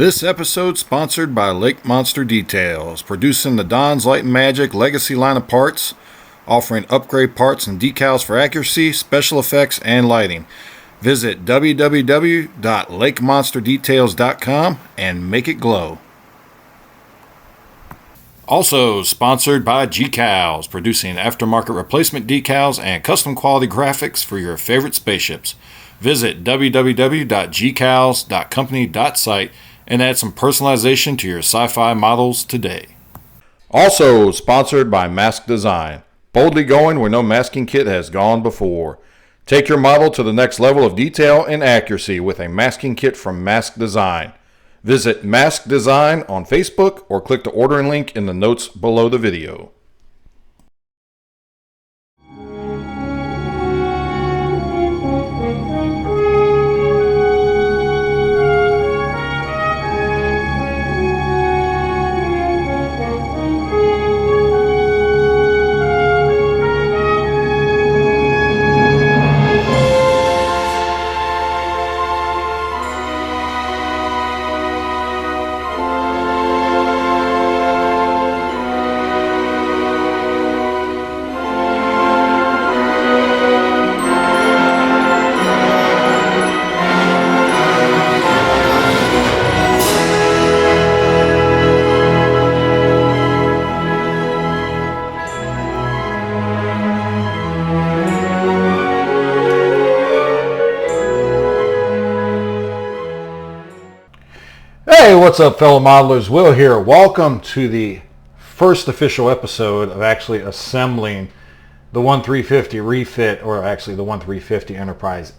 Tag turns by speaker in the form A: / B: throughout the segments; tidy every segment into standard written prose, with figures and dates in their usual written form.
A: This episode sponsored by Lake Monster Details, producing the Don's Light and Magic Legacy line of parts, offering upgrade parts and decals for accuracy, special effects, and lighting. Visit www.lakemonsterdetails.com and make it glow. Also sponsored by GCals, producing aftermarket replacement decals and custom quality graphics for your favorite spaceships. Visit www.gcals.company.site and add some personalization to your sci-fi models today. Also sponsored by Mask Design, boldly going where no masking kit has gone before. Take your model to the next level of detail and accuracy with a masking kit from Mask Design. Visit Mask Design on Facebook or click the ordering link in the notes below the video. Hey, what's up, fellow modelers? Will here. Welcome to the first official episode of actually assembling the 1350 refit, or actually the 1350 Enterprise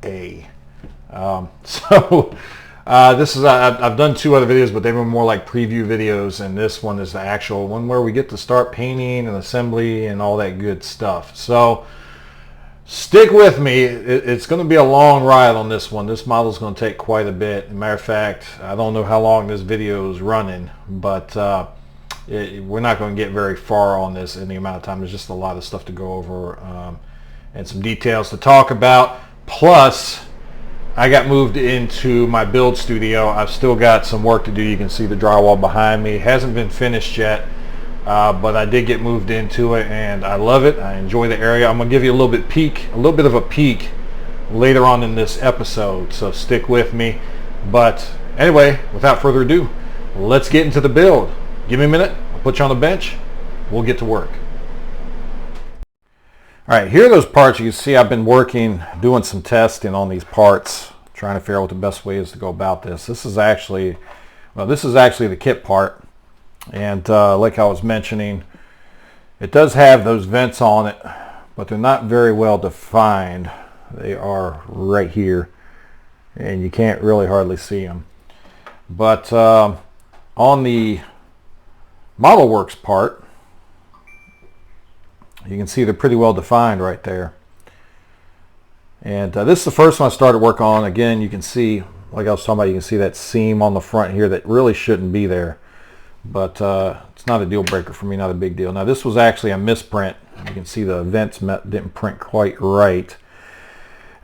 A: A. This is I've done two other videos, but they were more like preview videos, and this one is the actual one where we get to start painting and assembly and all that good stuff. So stick with me. It's going to be a long ride on this one. This model is going to take quite a bit. As a matter of fact, I don't know how long this video is running, but we're not going to get very far on this in the amount of time. There's just a lot of stuff to go over and some details to talk about. Plus, I got moved into my build studio. I've still got some work to do. You can see the drywall behind me. It hasn't been finished yet. But I did get moved into it, and I love it. I enjoy the area. I'm gonna give you a little bit of a peek later on in this episode, so stick with me. But anyway, without further ado, let's get into the build. Give me a minute. I'll put you on the bench. We'll get to work. All right, here are those parts. You can see I've been doing some testing on these parts, trying to figure out what the best way is to go about this. This is actually the kit part. And like I was mentioning, it does have those vents on it, but they're not very well defined. They are right here, and you can't really hardly see them. But on the Model Works part, you can see they're pretty well defined right there. And this is the first one I started work on. Again, you can see, like I was talking about, you can see that seam on the front here that really shouldn't be there. But it's not a deal breaker for me, not a big deal. Now this was actually a misprint. You can see the vents didn't print quite right.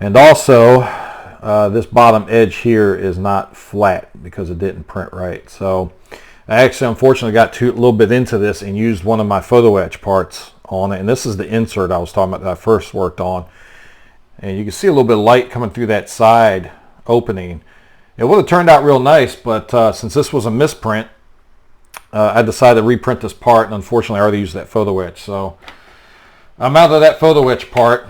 A: And also this bottom edge here is not flat because it didn't print right. So I actually unfortunately got a little bit into this and used one of my photo-etch parts on it. And this is the insert I was talking about that I first worked on. And you can see a little bit of light coming through that side opening. It would have turned out real nice, but since this was a misprint, I decided to reprint this part, and unfortunately I already used that photo etch. So I'm out of that photo etch part,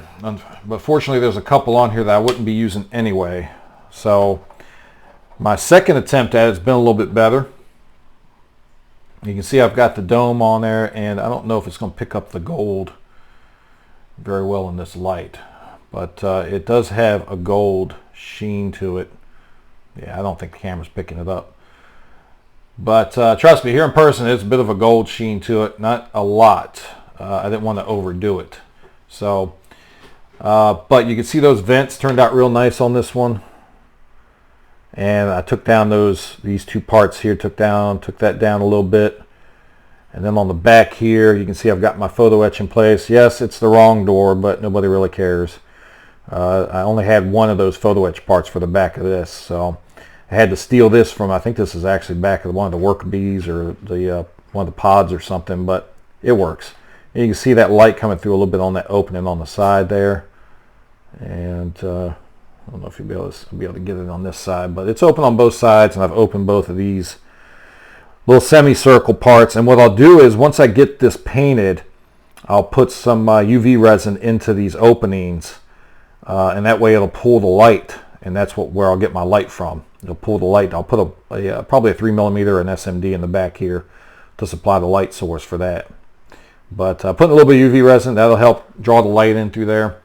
A: but fortunately there's a couple on here that I wouldn't be using anyway. So my second attempt at it has been a little bit better. You can see I've got the dome on there, and I don't know if it's going to pick up the gold very well in this light, but it does have a gold sheen to it. Yeah, I don't think the camera's picking it up. But trust me, here in person, it's a bit of a gold sheen to it. Not a lot. I didn't want to overdo it. So, but you can see those vents turned out real nice on this one. And I took down these two parts here. Took that down a little bit. And then on the back here, you can see I've got my photo etch in place. Yes, it's the wrong door, but nobody really cares. I only had one of those photo etch parts for the back of this, so I had to steal this from, I think this is actually back of one of the worker bees or the one of the pods or something, but it works. And you can see that light coming through a little bit on that opening on the side there. And I don't know if you'll be able to get it on this side, but it's open on both sides, and I've opened both of these little semicircle parts. And what I'll do is once I get this painted, I'll put some UV resin into these openings, and that way it'll pull the light, and that's where I'll get my light from. It'll pull the light. I'll put probably a 3mm and SMD in the back here to supply the light source for that. But putting a little bit of UV resin, that'll help draw the light in through there.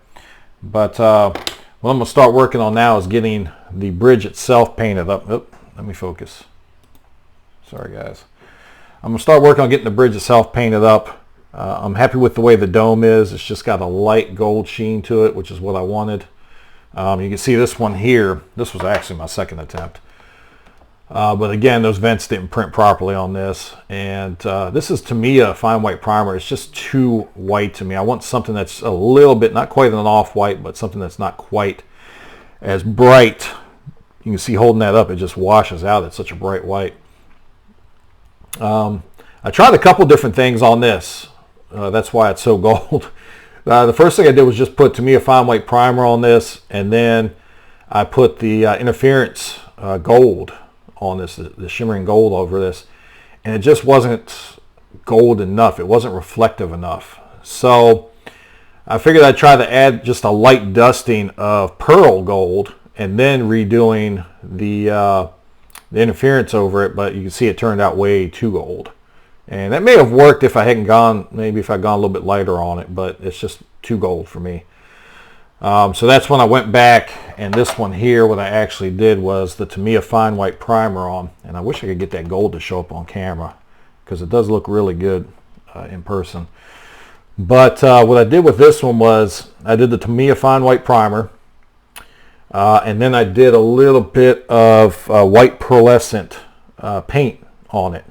A: But what I'm going to start working on now is getting the bridge itself painted up. Oop, let me focus. Sorry guys. I'm going to start working on getting the bridge itself painted up. I'm happy with the way the dome is. It's just got a light gold sheen to it, which is what I wanted. You can see this one here. This was actually my second attempt. But again, those vents didn't print properly on this. And this is Tamiya fine white primer. It's just too white to me. I want something that's a little bit, not quite an off-white, but something that's not quite as bright. You can see holding that up, it just washes out. It's such a bright white. I tried a couple different things on this. That's why it's so gold. The first thing I did was just put Tamiya fine white primer on this, and then I put the interference gold on this, the shimmering gold over this, and it just wasn't gold enough. It wasn't reflective enough. So I figured I'd try to add just a light dusting of pearl gold and then redoing the interference over it, but you can see it turned out way too gold. And that may have worked if I hadn't gone, maybe if I'd gone a little bit lighter on it, but it's just too gold for me. So that's when I went back, and this one here, what I actually did was the Tamiya fine white primer on, and I wish I could get that gold to show up on camera because it does look really good in person. But what I did with this one was I did the Tamiya fine white primer, and then I did a little bit of white pearlescent paint on it.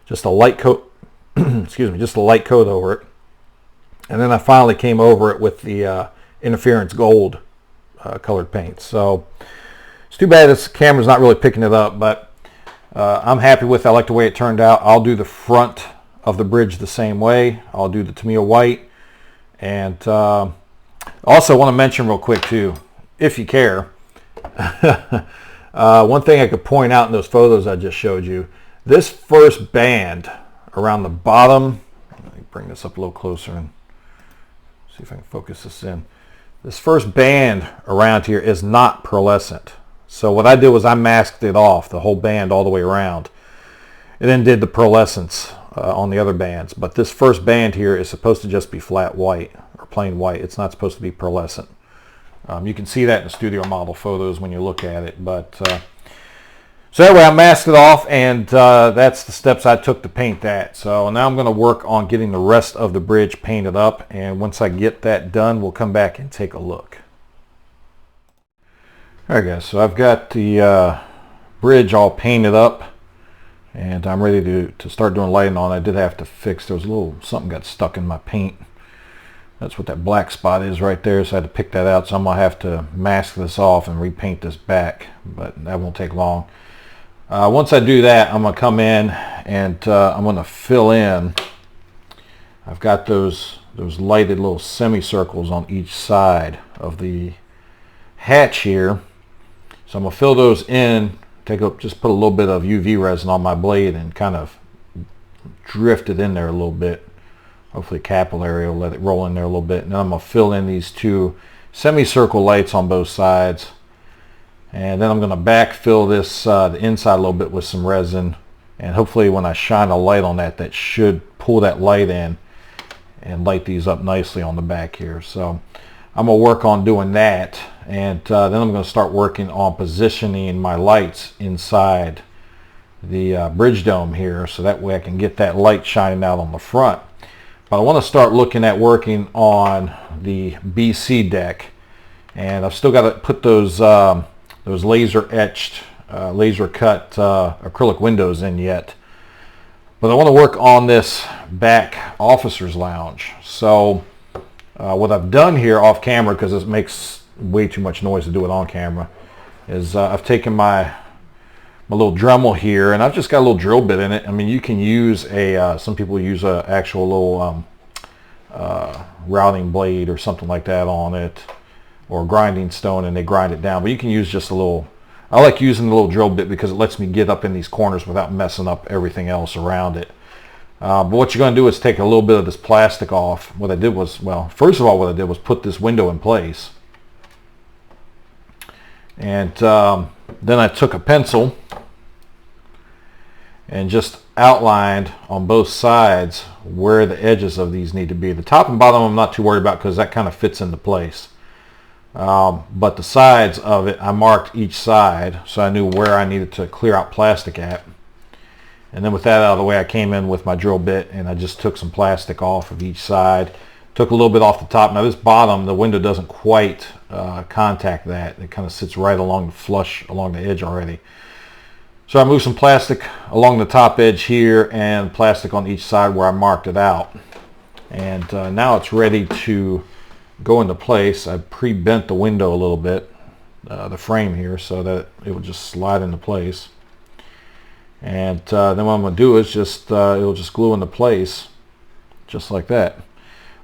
A: Just a light coat, excuse me, just a light coat over it. And then I finally came over it with the interference gold colored paint. So it's too bad this camera's not really picking it up, but I'm happy with it. I like the way it turned out. I'll do the front of the bridge the same way. I'll do the Tamiya white. And also want to mention real quick too, if you care, one thing I could point out in those photos I just showed you, this first band around the bottom, let me bring this up a little closer and see if I can focus this in. This first band around here is not pearlescent. So what I did was I masked it off, the whole band all the way around, and then did the pearlescence on the other bands. But this first band here is supposed to just be flat white or plain white. It's not supposed to be pearlescent. You can see that in the studio model photos when you look at it. But so anyway, I masked it off, and that's the steps I took to paint that. So now I'm going to work on getting the rest of the bridge painted up, and once I get that done, we'll come back and take a look. Alright guys, so I've got the bridge all painted up, and I'm ready to start doing lighting on. I did have to fix, there was a little, something got stuck in my paint. That's what that black spot is right there, so I had to pick that out. So I'm going to have to mask this off and repaint this back, but that won't take long. Once I do that, I'm going to come in and I'm going to fill in. I've got those lighted little semicircles on each side of the hatch here. So I'm going to fill those in, just put a little bit of UV resin on my blade and kind of drift it in there a little bit. Hopefully capillary will let it roll in there a little bit. And then I'm going to fill in these two semicircle lights on both sides. And then I'm going to backfill this the inside a little bit with some resin, and hopefully when I shine a light on that, that should pull that light in and light these up nicely on the back here. So I'm going to work on doing that, and then I'm going to start working on positioning my lights inside the bridge dome here, so that way I can get that light shining out on the front. But I want to start looking at working on the BC deck, and I've still got to put those laser etched, laser cut acrylic windows in yet. But I want to work on this back officer's lounge. So what I've done here off camera, because it makes way too much noise to do it on camera, is I've taken my my little Dremel here, and I've just got a little drill bit in it. I mean, you can use a, some people use a actual little routing blade or something like that on it, or grinding stone, and they grind it down. But you can use just a little, I like using the little drill bit because it lets me get up in these corners without messing up everything else around it. But what you're going to do is take a little bit of this plastic off. What I did was, well, first of all, what I did was put this window in place. And then I took a pencil and just outlined on both sides where the edges of these need to be. The top and bottom I'm not too worried about because that kind of fits into place. But the sides of it, I marked each side so I knew where I needed to clear out plastic at. And then with that out of the way, I came in with my drill bit and I just took some plastic off of each side. Took a little bit off the top. Now this bottom, the window doesn't quite contact that. It kind of sits right along the flush along the edge already. So I moved some plastic along the top edge here and plastic on each side where I marked it out. And now it's ready to go into place. I pre-bent the window a little bit, the frame here, so that it would just slide into place. And then what I'm going to do is just it'll just glue into place just like that.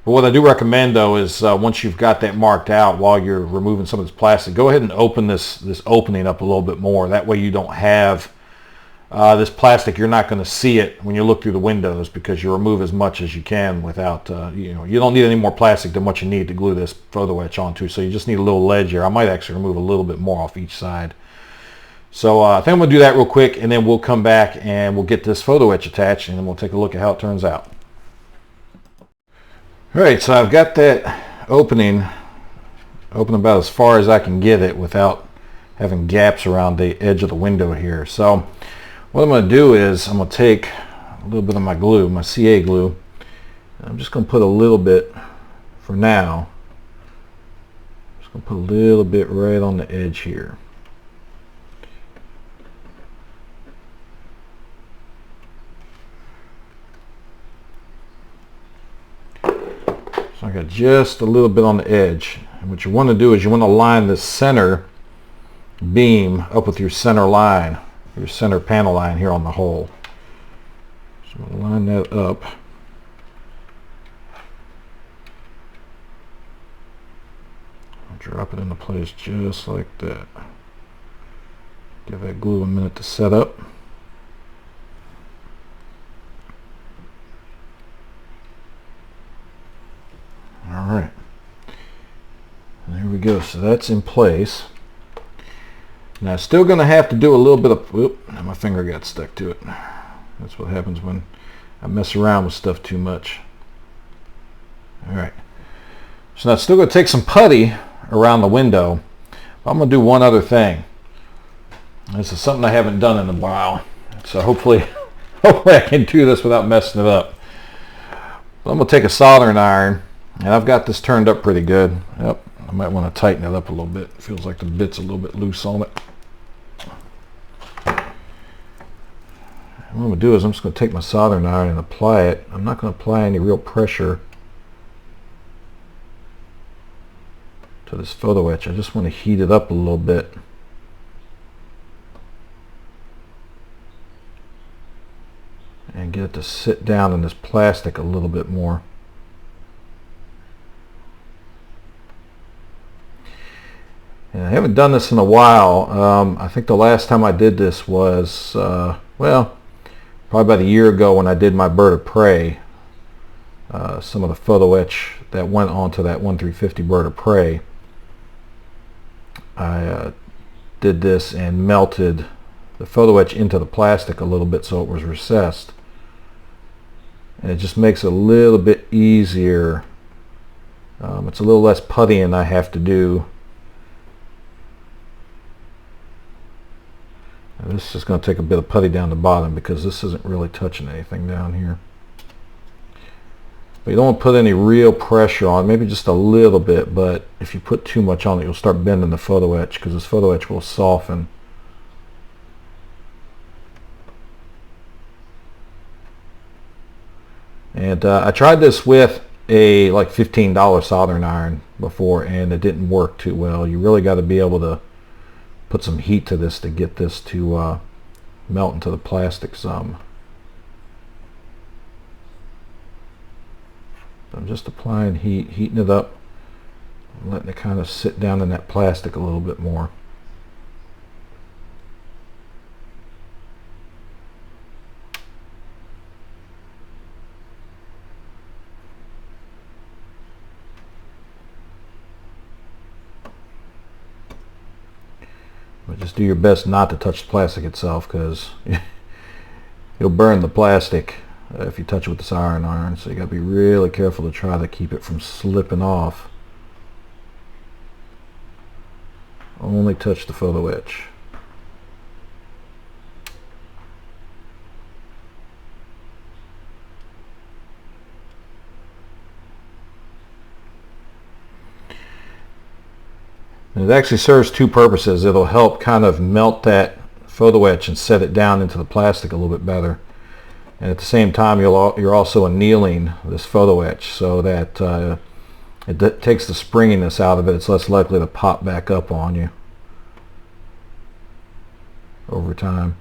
A: But what I do recommend though is once you've got that marked out, while you're removing some of this plastic, go ahead and open this opening up a little bit more. That way you don't have this plastic. You're not going to see it when you look through the windows because you remove as much as you can without you don't need any more plastic than what you need to glue this photo etch onto. So you just need a little ledge here. I might actually remove a little bit more off each side. So I think I'm going to do that real quick, and then we'll come back and we'll get this photo etch attached, and then we'll take a look at how it turns out. All right, so I've got that opening open about as far as I can get it without having gaps around the edge of the window here. So what I'm going to do is I'm going to take a little bit of my glue, my CA glue, and I'm just going to put a little bit for now. Just going to put a little bit right on the edge here. So I got just a little bit on the edge. And what you want to do is you want to line the center beam up with your center line, your center panel line here on the hole. So I'm going to line that up. I'll drop it into place just like that. Give that glue a minute to set up. Alright, there we go. So that's in place. Now still going to have to do a little bit of, whoop, my finger got stuck to it. That's what happens when I mess around with stuff too much. Alright, so now it's still going to take some putty around the window. I'm going to do one other thing. This is something I haven't done in a while, so hopefully I can do this without messing it up. I'm going to take a soldering iron. And I've got this turned up pretty good. Yep, I might want to tighten it up a little bit. It feels like the bit's a little bit loose on it. What I'm going to do is I'm just going to take my soldering iron and apply it. I'm not going to apply any real pressure to this photo etch. I just want to heat it up a little bit. And get it to sit down in this plastic a little bit more. And I haven't done this in a while. I think the last time I did this was, well, probably about a year ago when I did my bird of prey. Some of the photo etch that went onto that 1350 bird of prey. I did this and melted the photo etch into the plastic a little bit so it was recessed. And it just makes it a little bit easier. It's a little less puttying I have to do. And this is just going to take a bit of putty down the bottom because this isn't really touching anything down here. But you don't want to put any real pressure on, maybe just a little bit, but if you put too much on it, you'll start bending the photo etch because this photo etch will soften. And I tried this with a like $15 soldering iron before and it didn't work too well. You really got to be able to put some heat to this to get this to melt into the plastic some. I'm just applying heat, heating it up, letting it kind of sit down in that plastic a little bit more. But just do your best not to touch the plastic itself, because you'll burn the plastic if you touch it with the soldering iron. So you got to be really careful to try to keep it from slipping off. Only touch the photo etch. And it actually serves two purposes. It'll help kind of melt that photo etch and set it down into the plastic a little bit better. And at the same time, you're also annealing this photo etch so that it takes the springiness out of it. It's less likely to pop back up on you over time.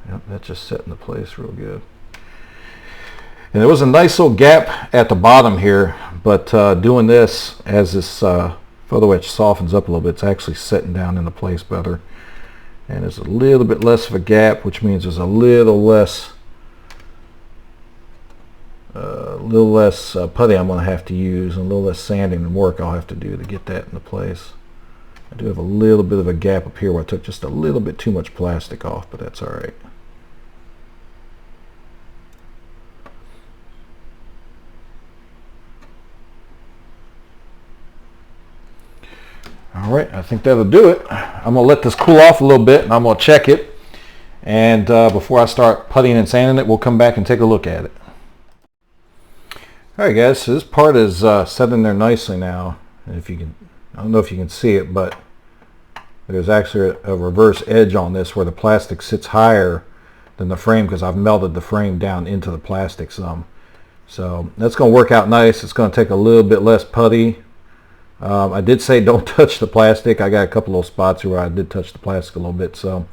A: Yep, that's just set into place real good. And there was a nice little gap at the bottom here, but doing this, as this photo etch softens up a little bit, it's actually setting down into place better. And there's a little bit less of a gap, which means there's a little less putty I'm going to have to use, and a little less sanding and work I'll have to do to get that into place. I do have a little bit of a gap up here where I took just a little bit too much plastic off, but that's all right. All right, I think that'll do it. I'm going to let this cool off a little bit, and I'm going to check it. And before I start puttying and sanding it, we'll come back and take a look at it. All right, guys, so this part is set in there nicely now. And if you can, I don't know if you can see it, but there's actually a reverse edge on this where the plastic sits higher than the frame because I've melted the frame down into the plastic some. So that's going to work out nice. It's going to take a little bit less putty. I did say don't touch the plastic. I got a couple of spots where I did touch the plastic a little bit, so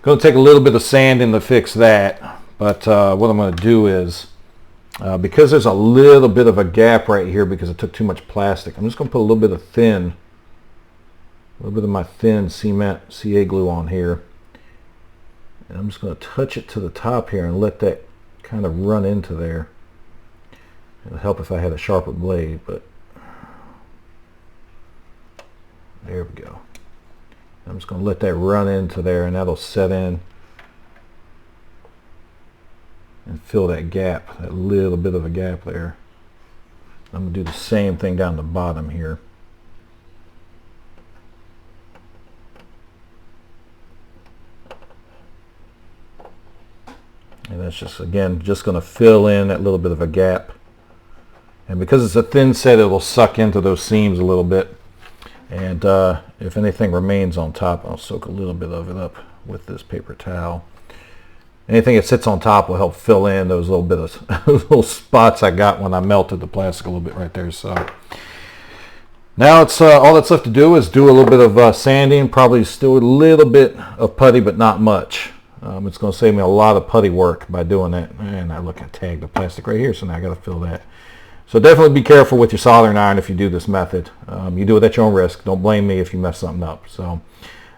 A: going to take a little bit of sanding to fix that. But what I'm going to do is, because there's a little bit of a gap right here because it took too much plastic, I'm just going to put a little bit of my thin cement CA glue on here, and I'm just going to touch it to the top here and let that kind of run into there. It'll help if I had a sharper blade, but there we go. I'm just going to let that run into there, and that'll set in and fill that gap, that little bit of a gap there. I'm going to do the same thing down the bottom here. And that's just, again, just going to fill in that little bit of a gap. And because it's a thin set, it'll suck into those seams a little bit. And if anything remains on top, I'll soak a little bit of it up with this paper towel. Anything that sits on top will help fill in those little bit of little spots I got when I melted the plastic a little bit right there. So now it's all that's left to do is do a little bit of sanding, probably still a little bit of putty, but not much. It's going to save me a lot of putty work by doing that. And I look, I tagged the plastic right here, so now I got to fill that. So definitely be careful with your soldering iron if you do this method. You do it at your own risk. Don't blame me if you mess something up. So,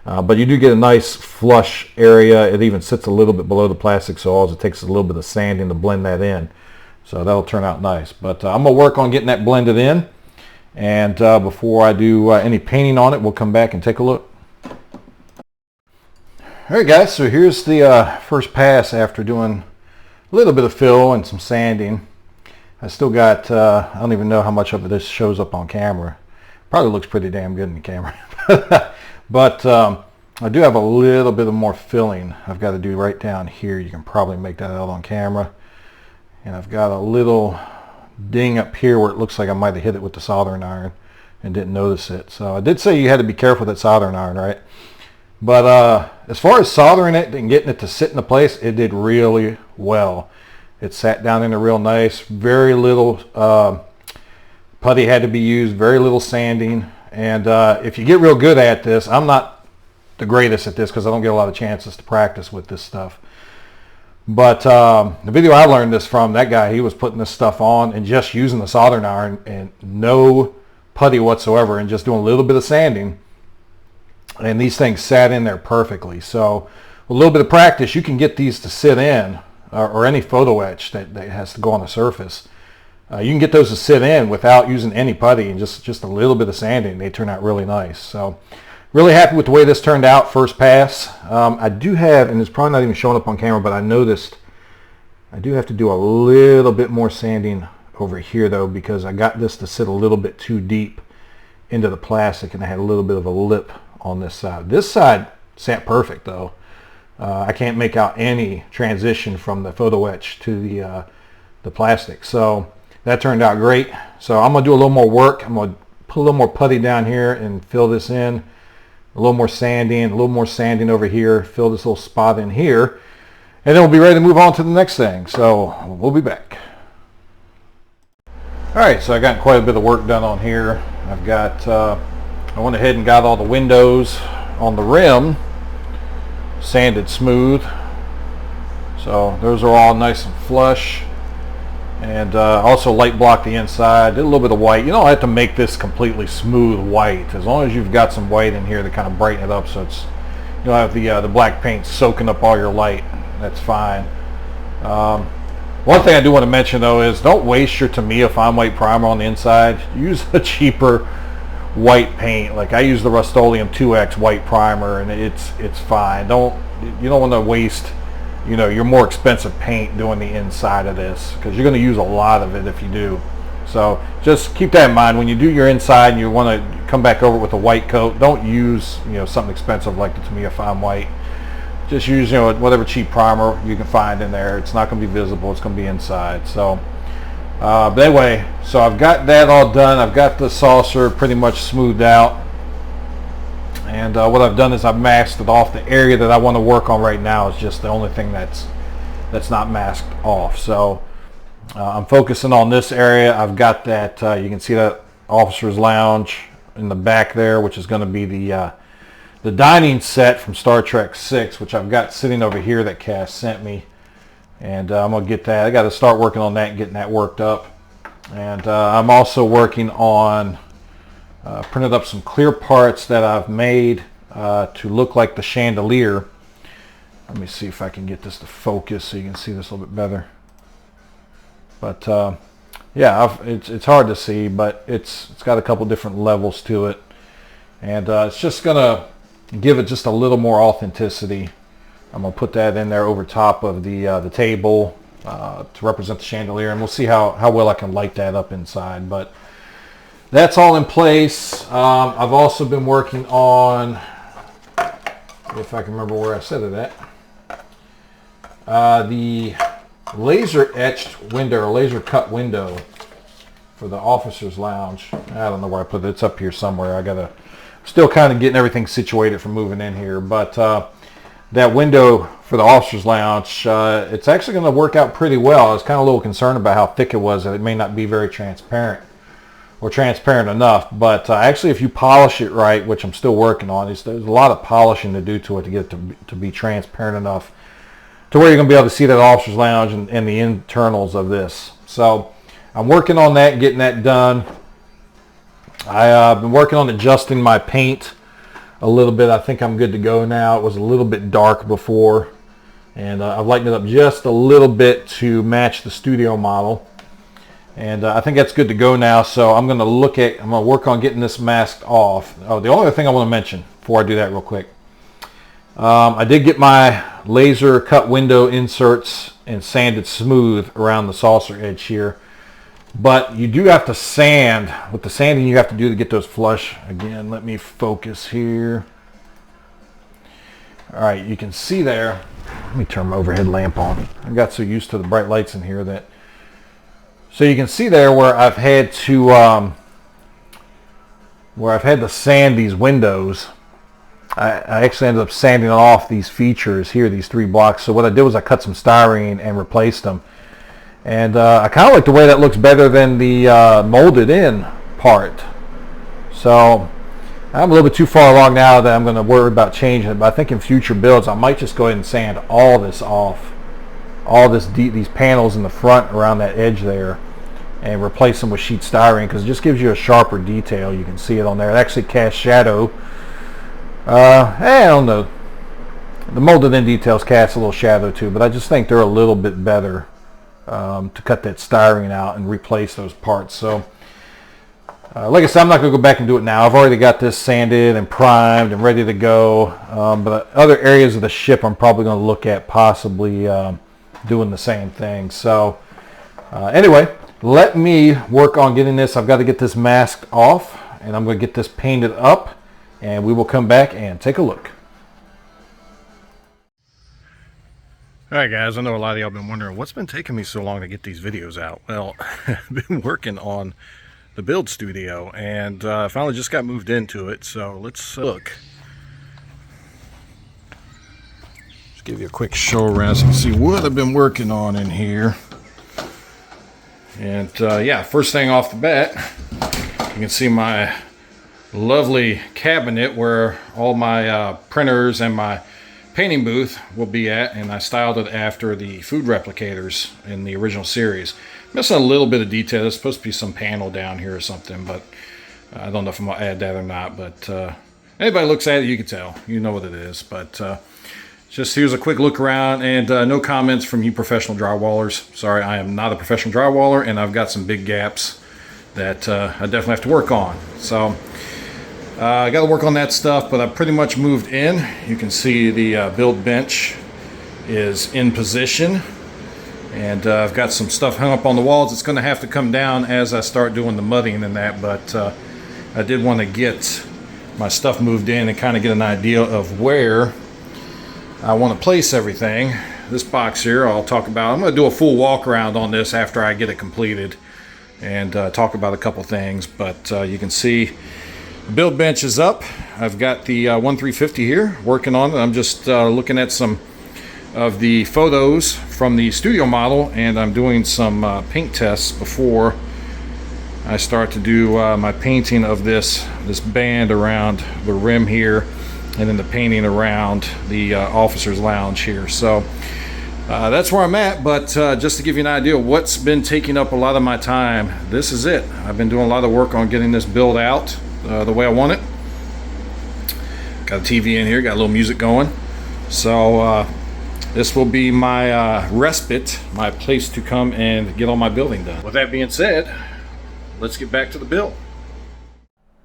A: but you do get a nice flush area. It even sits a little bit below the plastic, so all it takes is a little bit of sanding to blend that in. So that'll turn out nice. But I'm going to work on getting that blended in. And before I do any painting on it, we'll come back and take a look. All right, guys, so here's the first pass after doing a little bit of fill and some sanding. I still got, I don't even know how much of this shows up on camera. Probably looks pretty damn good in the camera. But I do have a little bit of more filling I've got to do right down here. You can probably make that out on camera. And I've got a little ding up here where it looks like I might have hit it with the soldering iron and didn't notice it. So I did say you had to be careful with that soldering iron, right? But as far as soldering it and getting it to sit in the place, it did really well. It sat down in there real nice. Very little Putty had to be used, very little sanding. And if you get real good at this, I'm not the greatest at this because I don't get a lot of chances to practice with this stuff. But the video I learned this from, that guy, he was putting this stuff on and just using the soldering iron and no putty whatsoever and just doing a little bit of sanding. And these things sat in there perfectly. So with a little bit of practice, you can get these to sit in, or any photo etch that has to go on the surface. You can get those to sit in without using any putty and just a little bit of sanding. They turn out really nice. So really happy with the way this turned out first pass. I do have, and it's probably not even showing up on camera, but I noticed I do have to do a little bit more sanding over here though, because I got this to sit a little bit too deep into the plastic and I had a little bit of a lip on this side. This side sat perfect though. I can't make out any transition from the photo etch to the plastic. So that turned out great. So I'm gonna do a little more work. I'm gonna put a little more putty down here and fill this in. A little more sanding over here, fill this little spot in here, and then we'll be ready to move on to the next thing. So we'll be back. All right, so I got quite a bit of work done on here. I've got, I went ahead and got all the windows on the rim sanded smooth. So those are all nice and flush. And also light block the inside, did a little bit of white. You don't have to make this completely smooth white. As long as you've got some white in here to kind of brighten it up so it's, you don't have the black paint soaking up all your light. That's fine. One thing I do want to mention though is don't waste your Tamiya fine white primer on the inside. Use a cheaper white paint. Like I use the Rust-Oleum 2X white primer and it's fine. You don't want to waste, you know, your more expensive paint doing the inside of this because you're going to use a lot of it if you do. So just keep that in mind when you do your inside and you want to come back over with a white coat. Don't use, you know, something expensive like the Tamiya fine white. Just use, you know, whatever cheap primer you can find in there. It's not going to be visible. It's going to be inside. So but anyway, so I've got that all done. I've got the saucer pretty much smoothed out. And what I've done is I've masked it off. The area that I want to work on right now is just the only thing that's not masked off. So I'm focusing on this area. I've got that, you can see that officer's lounge in the back there, which is going to be the dining set from Star Trek 6, which I've got sitting over here that Cass sent me. And I'm going to get that. I got to start working on that and getting that worked up. And I'm also working on printed up some clear parts that I've made to look like the chandelier. Let me see if I can get this to focus so you can see this a little bit better. But yeah, it's hard to see, but it's got a couple different levels to it, and it's just gonna give it just a little more authenticity. I'm gonna put that in there over top of the table to represent the chandelier, and we'll see how well I can light that up inside. But that's all in place. I've also been working on, if I can remember where I said it at, the laser etched window or laser cut window for the officer's lounge. I don't know where I put it. It's up here somewhere. Still kind of getting everything situated for moving in here. But that window for the officer's lounge, it's actually going to work out pretty well. I was kind of a little concerned about how thick it was, that it may not be very transparent or transparent enough. But actually, if you polish it right, which I'm still working on, there's a lot of polishing to do to it to get it to be transparent enough to where you're going to be able to see that officer's lounge and the internals of this. So I'm working on that, getting that done. I've been working on adjusting my paint a little bit. I think I'm good to go now. It was a little bit dark before, and I've lightened it up just a little bit to match the studio model. And I think that's good to go now. So I'm going to work on getting this masked off. Oh, the only other thing I want to mention before I do that real quick. I did get my laser cut window inserts and sanded smooth around the saucer edge here. But you do have to sand. With the sanding you have to do to get those flush. Again, let me focus here. All right, you can see there. Let me turn my overhead lamp on. I got so used to the bright lights in here that. So you can see there where I've had to sand these windows. I actually ended up sanding off these features here, these 3 blocks. So what I did was I cut some styrene and replaced them. And I kind of like the way that looks better than the molded in part. So I'm a little bit too far along now that I'm going to worry about changing it, but I think in future builds I might just go ahead and sand all this off, all these panels in the front around that edge there, and replace them with sheet styrene, because it just gives you a sharper detail. You can see it on there. It actually casts shadow. I don't know. The molded in details cast a little shadow too, but I just think they're a little bit better to cut that styrene out and replace those parts. So like I said, I'm not going to go back and do it now. I've already got this sanded and primed and ready to go. But other areas of the ship I'm probably going to look at possibly doing the same thing. So anyway, let me work on getting this. I've got to get this masked off, and I'm going to get this painted up, and we will come back and take a look. Alright guys, I know a lot of y'all been wondering what's been taking me so long to get these videos out. Well, I've been working on the build studio, and finally just got moved into it, so let's look. Just give you a quick show around so you can see what I've been working on in here. And yeah, first thing off the bat, you can see my lovely cabinet where all my printers and my painting booth will be at, and I styled it after the food replicators in the original series. Missing a little bit of detail. There's supposed to be some panel down here or something, but I don't know if I'm going to add that or not. But anybody looks at it, you can tell. You know what it is. But just here's a quick look around, and no comments from you professional drywallers. Sorry, I am not a professional drywaller, and I've got some big gaps that I definitely have to work on. So I got to work on that stuff, but I've pretty much moved in. You can see the build bench is in position, and I've got some stuff hung up on the walls. It's going to have to come down as I start doing the mudding and that, but I did want to get my stuff moved in and kind of get an idea of where I want to place everything. This box here I'll talk about. I'm going to do a full walk around on this after I get it completed and talk about a couple things, but you can see the build bench is up. I've got the 1350 here working on it. I'm just looking at some of the photos from the studio model, and I'm doing some paint tests before I start to do my painting of this band around the rim here, and then the painting around the officer's lounge here. So that's where I'm at, but just to give you an idea of what's been taking up a lot of my time, this is it. I've been doing a lot of work on getting this build out the way I want it. Got a TV in here, got a little music going. So this will be my respite, my place to come and get all my building done. With that being said, let's get back to the build.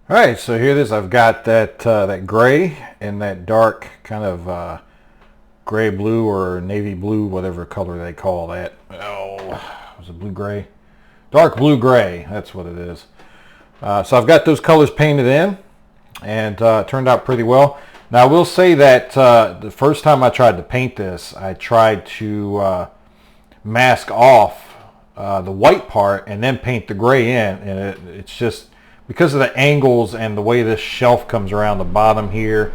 A: All right, so here it is. I've got that gray and that dark kind of gray blue or navy blue, whatever color they call that. Oh, was it blue gray? Dark blue gray, that's what it is. So I've got those colors painted in, and it turned out pretty well. Now I will say that the first time I tried to paint this, I tried to mask off the white part and then paint the gray in, and it's just because of the angles and the way this shelf comes around the bottom here,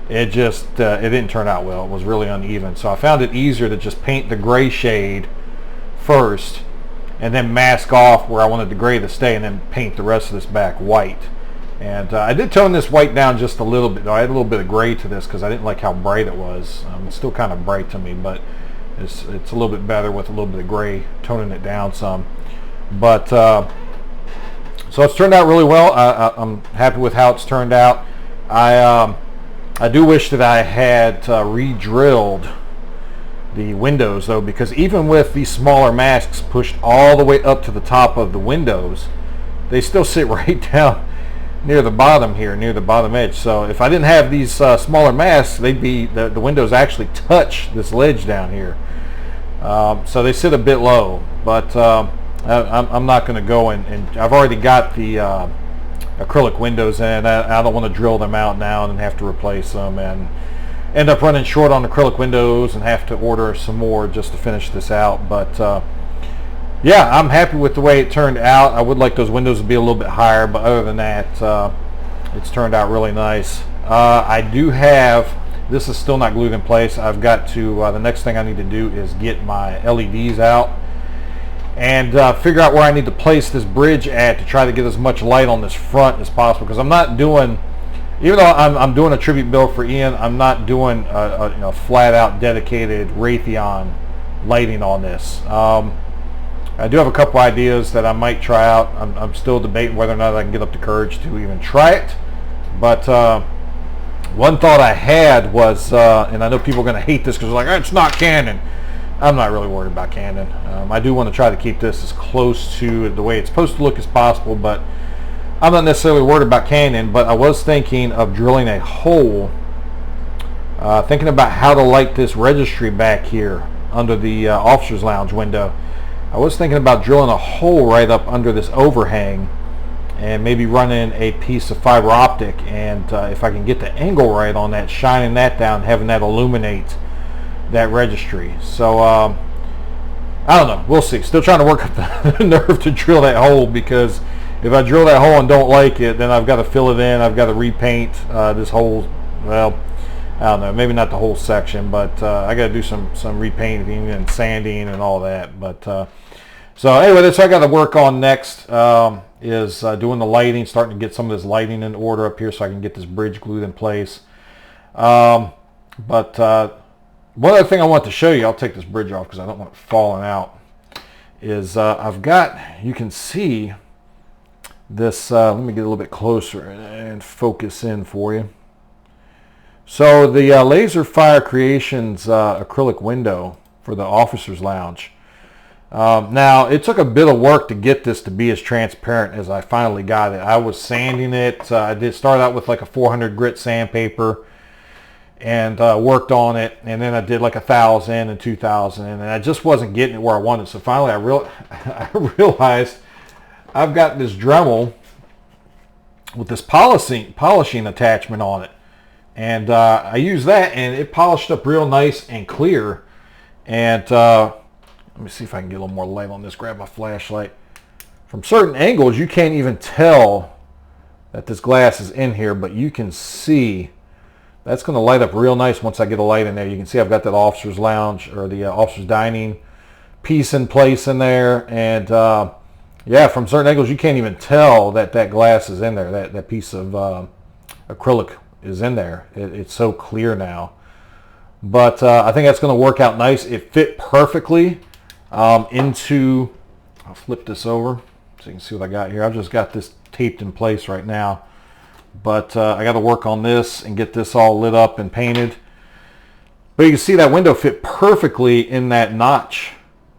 A: it just it didn't turn out well. It was really uneven, so I found it easier to just paint the gray shade first and then mask off where I wanted the gray to stay, and then paint the rest of this back white. And I did tone this white down just a little bit. I had a little bit of gray to this because I didn't like how bright it was. It's still kind of bright to me, but it's a little bit better with a little bit of gray, toning it down some. But so it's turned out really well. I'm happy with how it's turned out. I do wish that I had re-drilled the windows though, because even with these smaller masks pushed all the way up to the top of the windows, they still sit right down near the bottom here, near the bottom edge. So if I didn't have these smaller masks, they'd be the windows actually touch this ledge down here. So they sit a bit low, but I'm not going to go and I've already got the acrylic windows in. I don't want to drill them out now and have to replace them and end up running short on acrylic windows and have to order some more just to finish this out. But yeah, I'm happy with the way it turned out. I would like those windows to be a little bit higher, but other than that, it's turned out really nice. I do have, this is still not glued in place. I've got to, the next thing I need to do is get my LEDs out and figure out where I need to place this bridge at to try to get as much light on this front as possible, because I'm not doing, even though I'm doing a tribute build for Ian, I'm not doing a flat out dedicated Ratheon lighting on this. I do have a couple ideas that I might try out. I'm still debating whether or not I can get up the courage to even try it. But one thought I had was, and I know people are going to hate this because they're like, it's not Canon. I'm not really worried about Canon. I do want to try to keep this as close to the way it's supposed to look as possible, but I'm not necessarily worried about Canon. But I was thinking of drilling a hole, thinking about how to light this registry back here under the officer's lounge window. I was thinking about drilling a hole right up under this overhang and maybe running a piece of fiber optic, and if I can get the angle right on that, shining that down, having that illuminate that registry. So I don't know, we'll see. Still trying to work up the nerve to drill that hole, because if I drill that hole and don't like it, then I've got to fill it in. I've got to repaint this whole, well, I don't know, maybe not the whole section, but I got to do some repainting and sanding and all that. But so anyway, that's what I got to work on next, is doing the lighting, starting to get some of this lighting in order up here so I can get this bridge glued in place. But one other thing I want to show you, I'll take this bridge off because I don't want it falling out, is I've got, you can see this, let me get a little bit closer and focus in for you. So the Laser Fire Creations acrylic window for the officer's lounge. Now, it took a bit of work to get this to be as transparent as I finally got it. I was sanding it. I did start out with like a 400 grit sandpaper and worked on it, and then I did like 1,000 and 2,000, and I just wasn't getting it where I wanted. So finally I realized I've got this Dremel with this polishing attachment on it, and I used that, and it polished up real nice and clear. And let me see if I can get a little more light on this. Grab my flashlight. From certain angles, you can't even tell that this glass is in here, but you can see that's going to light up real nice once I get a light in there. You can see I've got that officer's lounge, or the officer's dining piece in place in there. And yeah, from certain angles, you can't even tell that that glass is in there. That piece of acrylic is in there. It's so clear now. But I think that's going to work out nice. It fit perfectly into, I'll flip this over so you can see what I got here. I've just got this taped in place right now, but I got to work on this and get this all lit up and painted. But you can see that window fit perfectly in that notch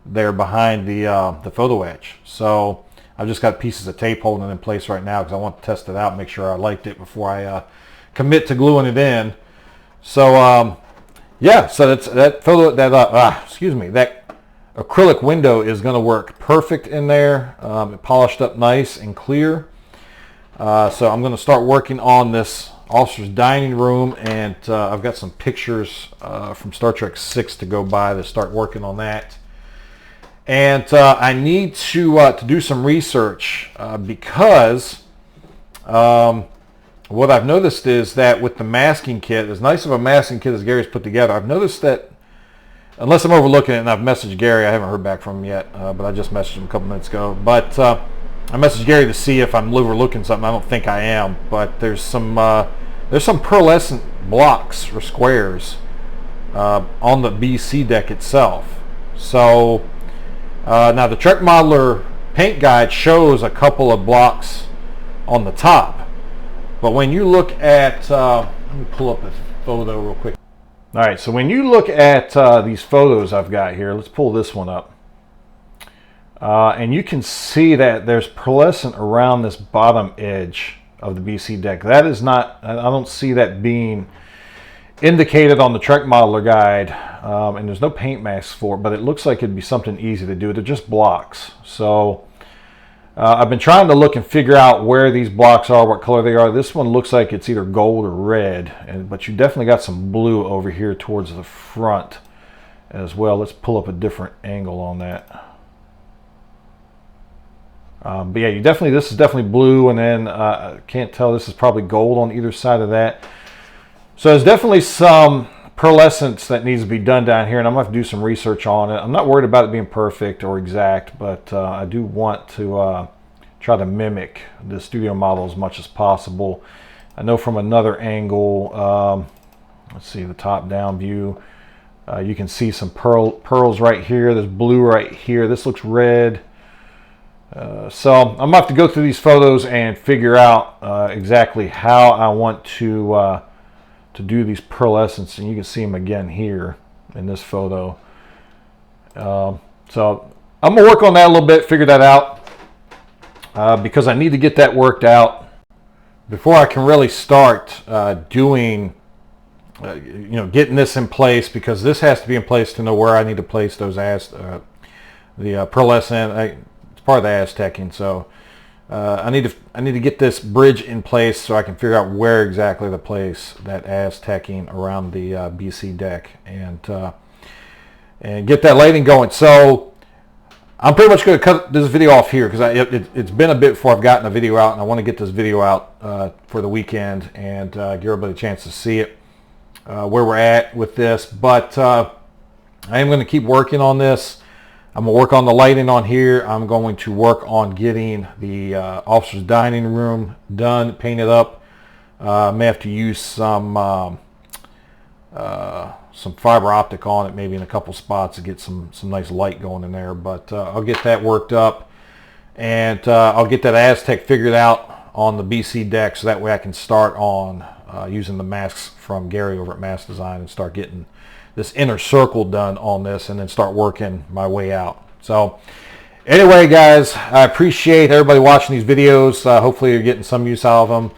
A: there behind the photo etch. So I've just got pieces of tape holding it in place right now because I want to test it out and make sure I liked it before I commit to gluing it in. So yeah, so that acrylic window is going to work perfect in there. It polished up nice and clear. So I'm going to start working on this officer's dining room, and I've got some pictures from Star Trek 6 to go by to start working on that. And I need to do some research because what I've noticed is that with the masking kit, as nice of a masking kit as Gary's put together, I've noticed that, unless I'm overlooking it, and I've messaged Gary, I haven't heard back from him yet, but I just messaged him a couple minutes ago. But I messaged Gary to see if I'm overlooking something. I don't think I am, but there's some pearlescent blocks or squares on the BC deck itself. So now the Trek Modeler paint guide shows a couple of blocks on the top. But when you look at, let me pull up a photo real quick. All right, so when you look at these photos I've got here, let's pull this one up. And you can see that there's pearlescent around this bottom edge of the BC deck. That is not, I don't see that being indicated on the Trek Modeler guide. And there's no paint masks for it, but it looks like it'd be something easy to do. They're just blocks. So I've been trying to look and figure out where these blocks are, what color they are. This one looks like it's either gold or red, but you definitely got some blue over here towards the front as well. Let's pull up a different angle on that. But yeah, this is definitely blue, and then I can't tell, this is probably gold on either side of that. So there's definitely some pearlescence that needs to be done down here, and I'm going to have to do some research on it. I'm not worried about it being perfect or exact, but I do want to try to mimic the studio model as much as possible. I know from another angle, let's see, the top-down view, you can see some pearls right here. There's blue right here. This looks red. So I'm going to have to go through these photos and figure out exactly how I want to do these pearlescence, and you can see them again here in this photo. So I'm going to work on that a little bit, figure that out, because I need to get that worked out before I can really start doing, getting this in place, because this has to be in place to know where I need to place those the pearlescent. It's part of the Aztecing, so I need to get this bridge in place so I can figure out where exactly to place that Aztecing around the BC deck, and get that lighting going. So I'm pretty much going to cut this video off here, because it's been a bit before I've gotten a video out, and I want to get this video out for the weekend and give everybody a chance to see it, where we're at with this. But I am going to keep working on this. I'm going to work on the lighting on here. I'm going to work on getting the officer's dining room done, painted up. I may have to use some fiber optic on it, maybe in a couple spots, to get some nice light going in there. But I'll get that worked up, and I'll get that Aztec figured out on the BC deck, so that way I can start on using the masks from Gary over at Mask Design and start getting this inner circle done on this, and then start working my way out. So anyway, guys, I appreciate everybody watching these videos. Hopefully you're getting some use out of them.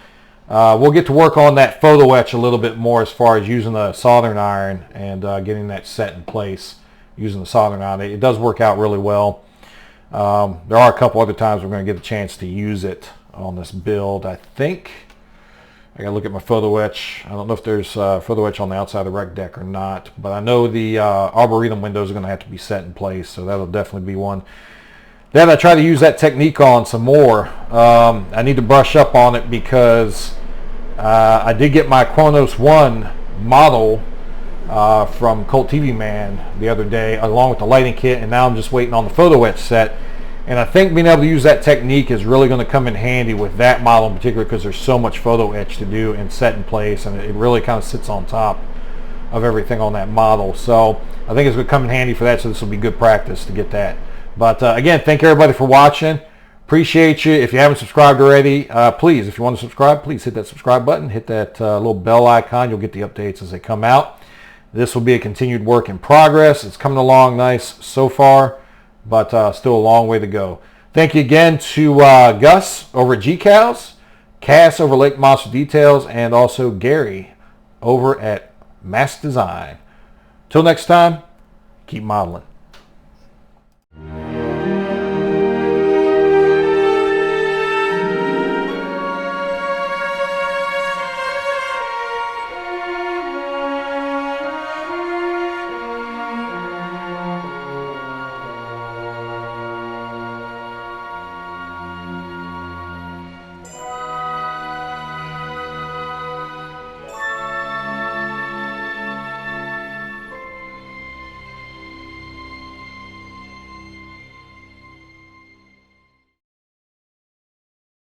A: We'll get to work on that photo etch a little bit more, as far as using the soldering iron and getting that set in place using the soldering iron. It does work out really well. There are a couple other times we're going to get a chance to use it on this build. I think I gotta look at my photo etch. I don't know if there's photo etch on the outside of the rec deck or not, but I know the Arboretum windows are going to have to be set in place, so that'll definitely be one. Then I try to use that technique on some more. I need to brush up on it, because I did get my Chronos 1 model from Cult TV Man the other day, along with the lighting kit, and now I'm just waiting on the photo etch set. And I think being able to use that technique is really going to come in handy with that model in particular, because there's so much photo etch to do and set in place, and it really kind of sits on top of everything on that model. So I think it's going to come in handy for that, so this will be good practice to get that. But again, thank everybody for watching. Appreciate you. If you haven't subscribed already, please, if you want to subscribe, please hit that subscribe button, hit that little bell icon. You'll get the updates as they come out. This will be a continued work in progress. It's coming along nice so far, but still a long way to go. Thank you again to Gus over at GCals, Cass over Lake Monster Details, and also Gary over at Mask Design. Till next time, keep modeling.